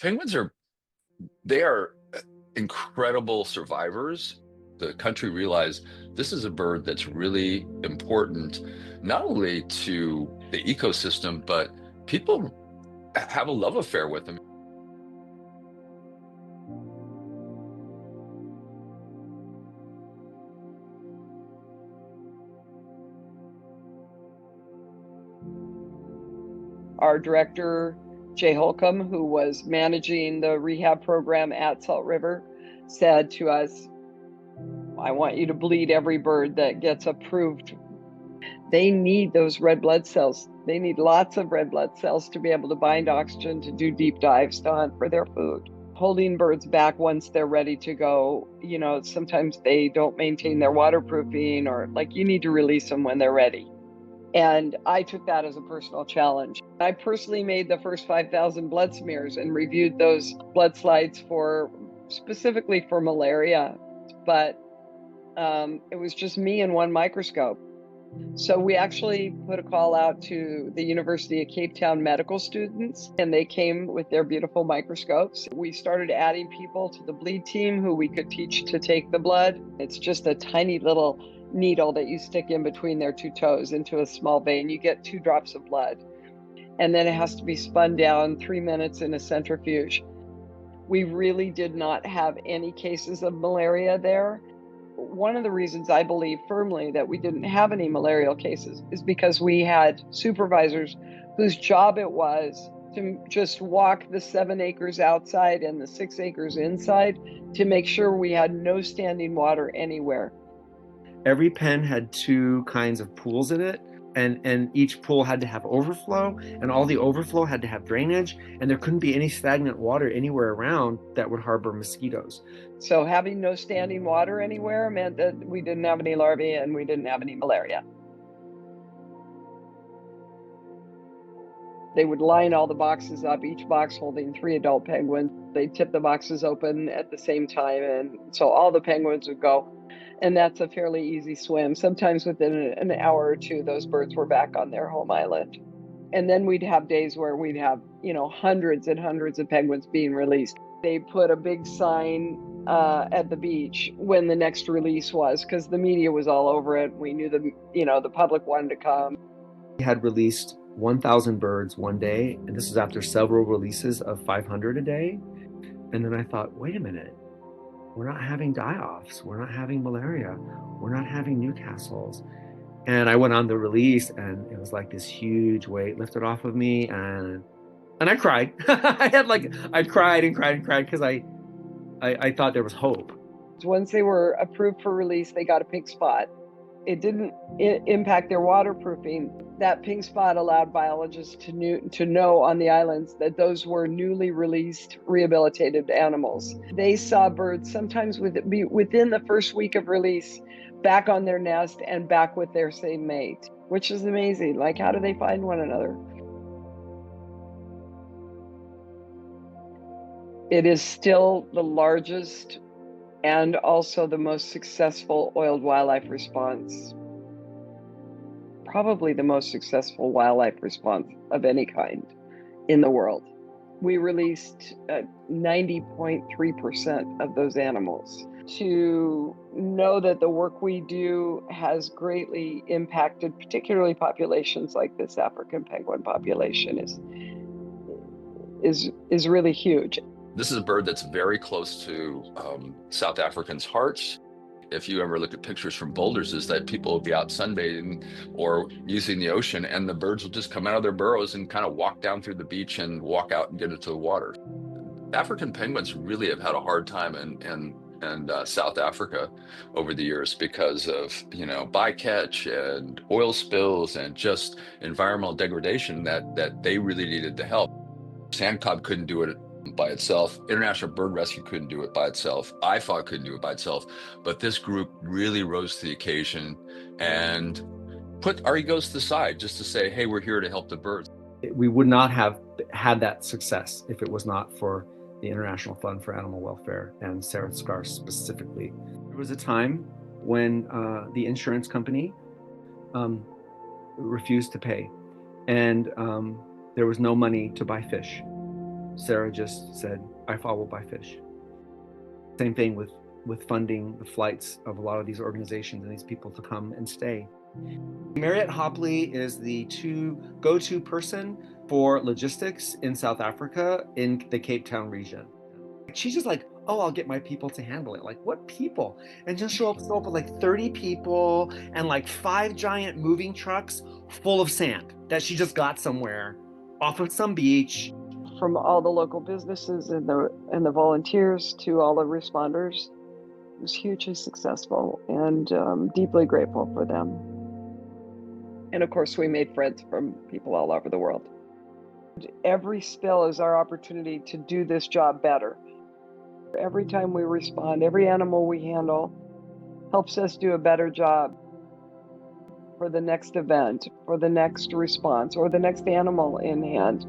Penguins are they are incredible survivors. The country realized this is a bird that's really important, not only to the ecosystem, but people have a love affair with them. Our director, Jay Holcomb, who was managing the rehab program at Salt River, said to us, I want you to bleed every bird that gets approved. They need those red blood cells. They need lots of red blood cells to be able to bind oxygen, to do deep dives, to hunt for their food. Holding birds back once they're ready to go, sometimes they don't maintain their waterproofing, or like you need to release them when they're ready. And I took that as a personal challenge. I personally made the first 5,000 blood smears and reviewed those blood slides specifically for malaria, but it was just me and one microscope. So we actually put a call out to the University of Cape Town medical students, and they came with their beautiful microscopes. We started adding people to the bleed team who we could teach to take the blood. It's just a tiny little needle that you stick in between their two toes into a small vein. You get 2 drops of blood, and then it has to be spun down 3 minutes in a centrifuge. We really did not have any cases of malaria there. One of the reasons I believe firmly that we didn't have any malarial cases is because we had supervisors whose job it was to just walk the 7 acres outside and the 6 acres inside to make sure we had no standing water anywhere. Every pen had 2 kinds of pools in it, and each pool had to have overflow, and all the overflow had to have drainage, and there couldn't be any stagnant water anywhere around that would harbor mosquitoes. So having no standing water anywhere meant that we didn't have any larvae and we didn't have any malaria. They would line all the boxes up, each box holding 3 adult penguins. They'd tip the boxes open at the same time, and so all the penguins would go. And that's a fairly easy swim. Sometimes within an hour or 2, those birds were back on their home island. And then we'd have days where we'd have, hundreds and hundreds of penguins being released. They put a big sign at the beach when the next release was, because the media was all over it. We knew the public wanted to come. We had released 1,000 birds one day, and this is after several releases of 500 a day. And then I thought, wait a minute. We're not having die-offs. We're not having malaria. We're not having Newcastles. And I went on the release, and it was like this huge weight lifted off of me, and I cried. I cried and cried and cried because I thought there was hope. Once they were approved for release, they got a pink spot. It didn't impact their waterproofing. That pink spot allowed biologists to know on the islands that those were newly released, rehabilitated animals. They saw birds sometimes within the first week of release back on their nest and back with their same mate, which is amazing. Like, how do they find one another? It is still the largest and also the most successful oiled wildlife response. Probably the most successful wildlife response of any kind in the world. We released 90.3% of those animals. To know that the work we do has greatly impacted particularly populations like this African penguin population is really huge. This is a bird that's very close to South Africans' hearts. If you ever look at pictures from boulders, is that people will be out sunbathing or using the ocean, and the birds will just come out of their burrows and kind of walk down through the beach and walk out and get into the water. African penguins really have had a hard time in South Africa over the years because of bycatch and oil spills and just environmental degradation that they really needed the help. Sandcob couldn't do it by itself. International Bird Rescue couldn't do it by itself. IFAW couldn't do it by itself. But this group really rose to the occasion and put our egos to the side just to say, hey, we're here to help the birds. We would not have had that success if it was not for the International Fund for Animal Welfare and Sarah Scar specifically. There was a time when the insurance company refused to pay, and there was no money to buy fish. Sarah just said, I follow by fish. Same thing with funding the flights of a lot of these organizations and these people to come and stay. Marriott Hopley is the go-to person for logistics in South Africa in the Cape Town region. She's just like, oh, I'll get my people to handle it. Like, what people? And just show up with like 30 people and like 5 giant moving trucks full of sand that she just got somewhere off of some beach. From all the local businesses and the volunteers to all the responders, it was hugely successful, and deeply grateful for them. And of course, we made friends from people all over the world. Every spill is our opportunity to do this job better. Every time we respond, every animal we handle helps us do a better job for the next event, for the next response, or the next animal in hand.